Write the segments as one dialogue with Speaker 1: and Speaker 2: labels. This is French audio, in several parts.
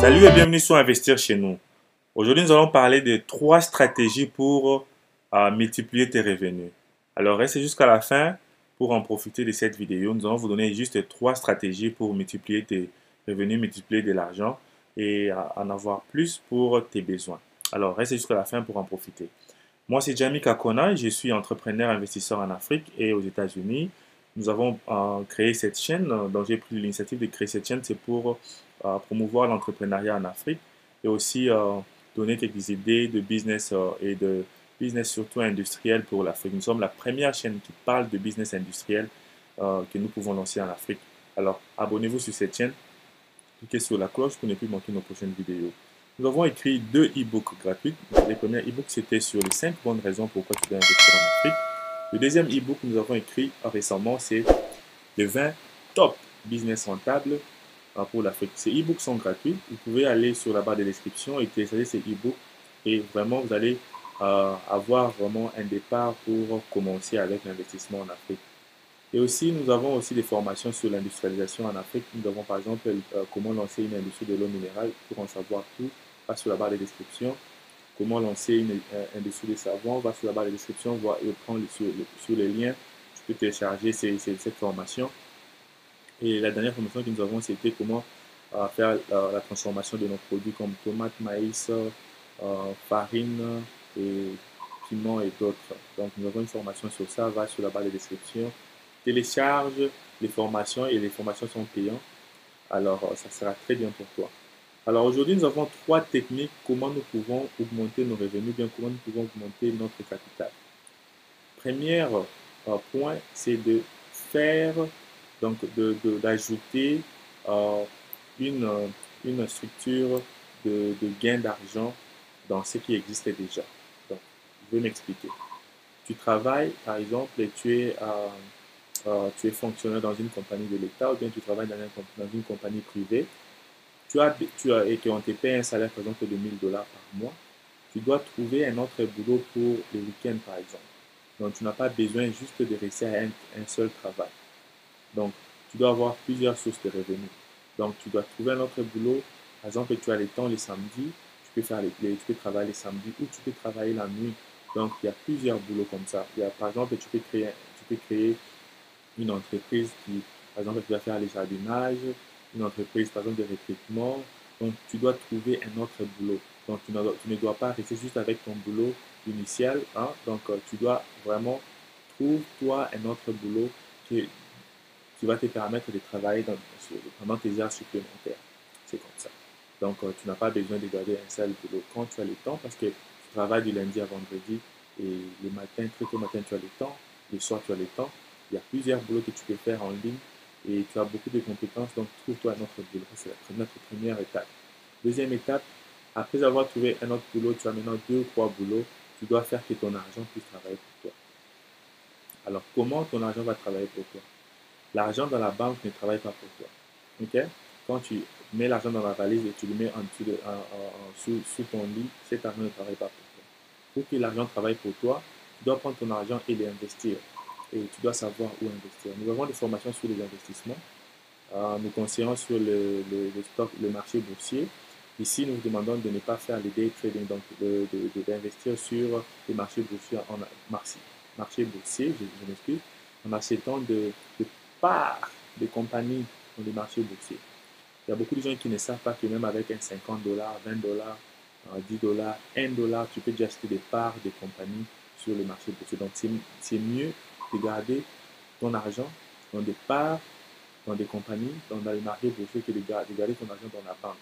Speaker 1: Salut et bienvenue sur Investir chez nous. Aujourd'hui, nous allons parler de 3 stratégies pour multiplier tes revenus. Alors, restez jusqu'à la fin pour en profiter de cette vidéo. Nous allons vous donner juste 3 stratégies pour multiplier tes revenus, multiplier de l'argent et en avoir plus pour tes besoins. Alors, restez jusqu'à la fin pour en profiter. Moi, c'est Jamie Kakona et je suis entrepreneur investisseur en Afrique et aux États-Unis. Nous avons créé cette chaîne, dont j'ai pris l'initiative de créer cette chaîne, c'est pour promouvoir l'entrepreneuriat en Afrique et aussi donner quelques idées de business et de business surtout industriel pour l'Afrique. Nous sommes la première chaîne qui parle de business industriel que nous pouvons lancer en Afrique. Alors, abonnez-vous sur cette chaîne, cliquez sur la cloche pour ne plus manquer nos prochaines vidéos. Nous avons écrit 2 e-books gratuits. Les premiers e-books, c'était sur les 5 bonnes raisons pourquoi tu dois investir en Afrique. Le deuxième e-book que nous avons écrit récemment, c'est les 20 top business rentables pour l'Afrique. Ces e-books sont gratuits. Vous pouvez aller sur la barre de description et télécharger ces e-books et vraiment, vous allez avoir vraiment un départ pour commencer avec l'investissement en Afrique. Et aussi, nous avons aussi des formations sur l'industrialisation en Afrique. Nous avons par exemple comment lancer une industrie de l'eau minérale. Pour en savoir tout, va sur la barre de description. Comment lancer une industrie de savon, va sur la barre de description, prendre sur les liens. Tu peux télécharger cette formation. Et la dernière formation que nous avons, c'était comment faire la transformation de nos produits comme tomates, maïs, farine et piment et d'autres. Donc, nous avons une formation sur ça. Va sur la barre de description, télécharge les formations et les formations sont payantes. Alors, ça sera très bien pour toi. Alors, aujourd'hui, nous avons 3 techniques comment nous pouvons augmenter nos revenus, bien comment nous pouvons augmenter notre capital. Premier point, c'est de faire, donc d'ajouter une structure de gain d'argent dans ce qui existe déjà. Donc, je vais m'expliquer. Tu travailles, par exemple, et tu es fonctionnaire dans une compagnie de l'État ou bien tu travailles dans une compagnie privée. Et qu'on te paie un salaire, par exemple, de 1000 $ par mois. Tu dois trouver un autre boulot pour le week-end, par exemple. Donc, tu n'as pas besoin juste de rester à un seul travail. Donc, tu dois avoir plusieurs sources de revenus. Donc, tu dois trouver un autre boulot. Par exemple, tu as les temps les samedis, tu peux travailler les samedis ou tu peux travailler la nuit. Donc, il y a plusieurs boulots comme ça. Par exemple, tu peux créer une entreprise qui, par exemple, tu vas faire les jardinages, une entreprise, par exemple, de recrutement. Donc, tu dois trouver un autre boulot. Donc, tu ne dois pas rester juste avec ton boulot initial. Hein? Donc, tu dois vraiment trouve-toi un autre boulot qui va te permettre de travailler pendant tes heures supplémentaires. C'est comme ça. Donc, tu n'as pas besoin de garder un seul boulot quand tu as le temps parce que tu travailles du lundi à vendredi et le matin, très tôt matin, tu as le temps. Le soir, tu as le temps. Il y a plusieurs boulots que tu peux faire en ligne et tu as beaucoup de compétences, donc trouve-toi un autre boulot. C'est notre première étape. Deuxième étape, après avoir trouvé un autre boulot, tu as maintenant 2 ou 3 boulots, tu dois faire que ton argent puisse travailler pour toi. Alors, comment ton argent va travailler pour toi? L'argent dans la banque ne travaille pas pour toi. Okay? Quand tu mets l'argent dans la valise et tu le mets sous ton lit, cet argent ne travaille pas pour toi. Pour que l'argent travaille pour toi, tu dois prendre ton argent et l'investir. Et tu dois savoir où investir. Nous avons des formations sur les investissements. Nous conseillons sur le marché boursier. Ici, nous vous demandons de ne pas faire le day trading, donc d'investir sur les marchés boursiers marché boursier, je m'excuse, en achetant de parts de compagnies dans les marchés boursiers. Il y a beaucoup de gens qui ne savent pas que même avec un 50 $, 20 $, 10 $, 1 $, tu peux déjà acheter des parts de compagnies sur le marché boursier. Donc, c'est mieux de garder ton argent dans des parts, dans des compagnies, dans les marchés boursiers que de garder ton argent dans la banque.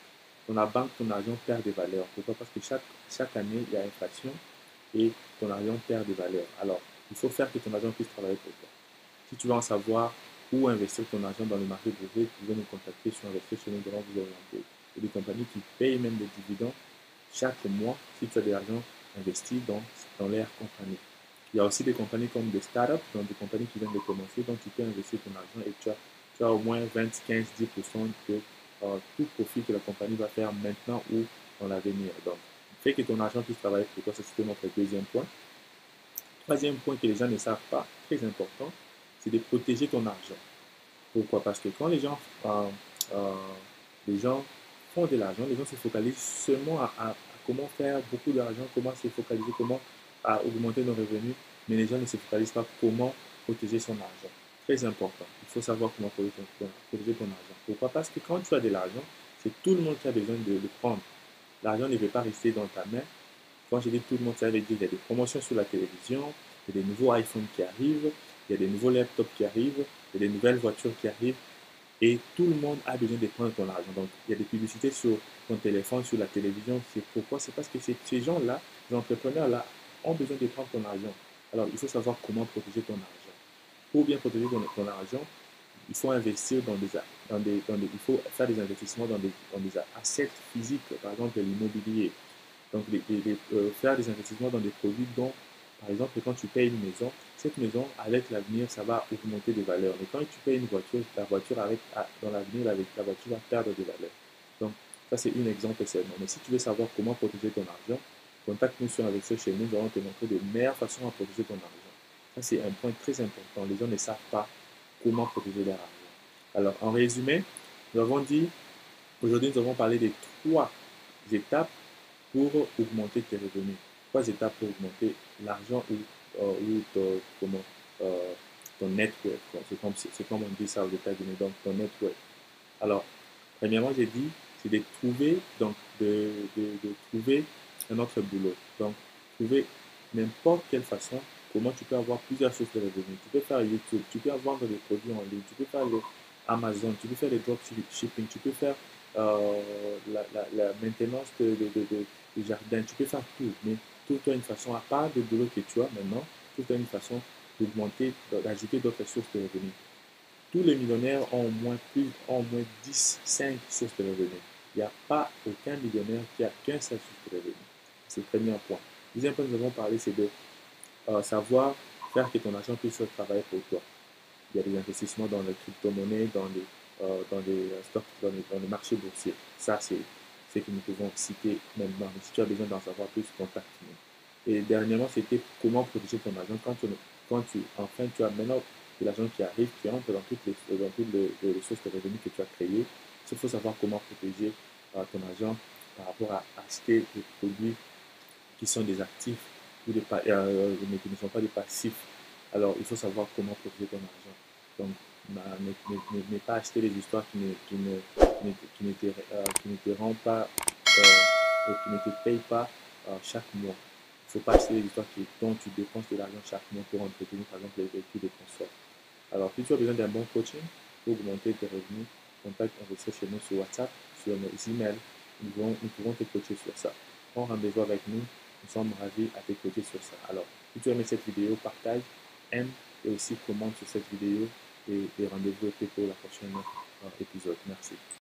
Speaker 1: Dans la banque, ton argent perd de valeur. Pourquoi? Parce que chaque année, il y a inflation et ton argent perd de valeur. Alors, il faut faire que ton argent puisse travailler pour toi. Si tu veux en savoir où investir ton argent dans le marché boursier, vous pouvez nous contacter sur Investir chez nous, nous allons vous orienter. Il y a des compagnies qui payent même des dividendes chaque mois si tu as de l'argent investi dans leur compagnie. Il y a aussi des compagnies comme des startups, donc des compagnies qui viennent de commencer, donc tu peux investir ton argent et tu as au moins 20, 15, 10% de tout profit que la compagnie va faire maintenant ou dans l'avenir. Donc, fais que ton argent puisse travailler pour toi, ça c'était notre deuxième point. Troisième point que les gens ne savent pas, très important, c'est de protéger ton argent. Pourquoi? Parce que quand les gens font de l'argent, les gens se focalisent seulement à comment faire beaucoup d'argent, comment se focaliser, comment à augmenter nos revenus, mais les gens ne se focalisent pas comment protéger son argent. Très important. Il faut savoir comment protéger ton argent. Pourquoi? Parce que quand tu as de l'argent, c'est tout le monde qui a besoin de le prendre. L'argent ne veut pas rester dans ta main. Quand je dis tout le monde, ça veut dire qu'il y a des promotions sur la télévision, il y a des nouveaux iPhones qui arrivent, il y a des nouveaux laptops qui arrivent, il y a des nouvelles voitures qui arrivent. Et tout le monde a besoin de prendre ton argent. Donc, il y a des publicités sur ton téléphone, sur la télévision. C'est pourquoi? C'est parce que ces gens-là, ces entrepreneurs-là, ont besoin de prendre ton argent. Alors, il faut savoir comment protéger ton argent. Pour bien protéger ton argent, il faut investir il faut faire des investissements dans des assets physiques, par exemple l'immobilier. Donc, faire des investissements dans des produits dont, par exemple, quand tu payes une maison, cette maison, avec l'avenir, ça va augmenter de valeur. Mais quand tu payes une voiture, la voiture, dans l'avenir, la voiture va perdre de valeur. Donc, ça, c'est un exemple seulement. Mais si tu veux savoir comment protéger ton argent, contacte-nous sur Investir chez nous. Nous allons te montrer de meilleures façons à protéger ton argent. Ça, c'est un point très important. Les gens ne savent pas comment protéger leur argent. Alors, en résumé, nous avons dit, aujourd'hui, nous avons parlé des 3 étapes pour augmenter tes revenus. 3 étapes pour augmenter l'argent comment, euh, ton net worth. C'est comme on dit ça aux États-Unis, donc ton net worth. Alors, premièrement, j'ai dit, c'est de trouver, de trouver un autre boulot. Donc, trouver n'importe quelle façon comment tu peux avoir plusieurs sources de revenus. Tu peux faire YouTube, tu peux vendre des produits en ligne, tu peux faire le Amazon, tu peux faire des dropshipping, tu peux faire la maintenance de jardin, tu peux faire tout. Mais trouve-toi une façon, à part le boulot que tu as maintenant, trouve-toi une façon d'augmenter, d'ajouter d'autres sources de revenus. Tous les millionnaires ont au moins 10, 5 sources de revenus. Il n'y a pas aucun millionnaire qui a qu'un seul source de revenus. C'est le premier point. Le deuxième point que nous avons parlé, c'est de savoir faire que ton argent puisse travailler pour toi. Il y a des investissements dans les crypto-monnaies, dans les stocks, dans les marchés boursiers. Ça, c'est ce que nous pouvons citer maintenant. Mais si tu as besoin d'en savoir plus, contacte-nous. Et dernièrement, c'était comment protéger ton argent enfin, tu as maintenant de l'argent qui arrive, qui entre dans toutes les sources de revenus que tu as créées. Il faut savoir comment protéger ton argent par rapport à acheter des produits qui sont des actifs mais qui ne sont pas des passifs. Alors, il faut savoir comment protéger ton argent. Donc, ne pas acheter des histoires qui ne te rendent pas, qui ne te payent pas chaque mois. Il ne faut pas acheter des histoires dont tu dépenses de l'argent chaque mois pour entretenir, par exemple, les véhicules de confort. Alors, si tu as besoin d'un bon coaching pour augmenter tes revenus, contacte Investir chez nous sur WhatsApp, sur nos emails. Nous pouvons te coacher sur ça. Prends rendez-vous avec nous. Nous sommes ravis à te coacher sur ça. Alors, si tu as aimé cette vidéo, partage, aime et aussi commente sur cette vidéo et rendez-vous pour la prochaine épisode. Merci.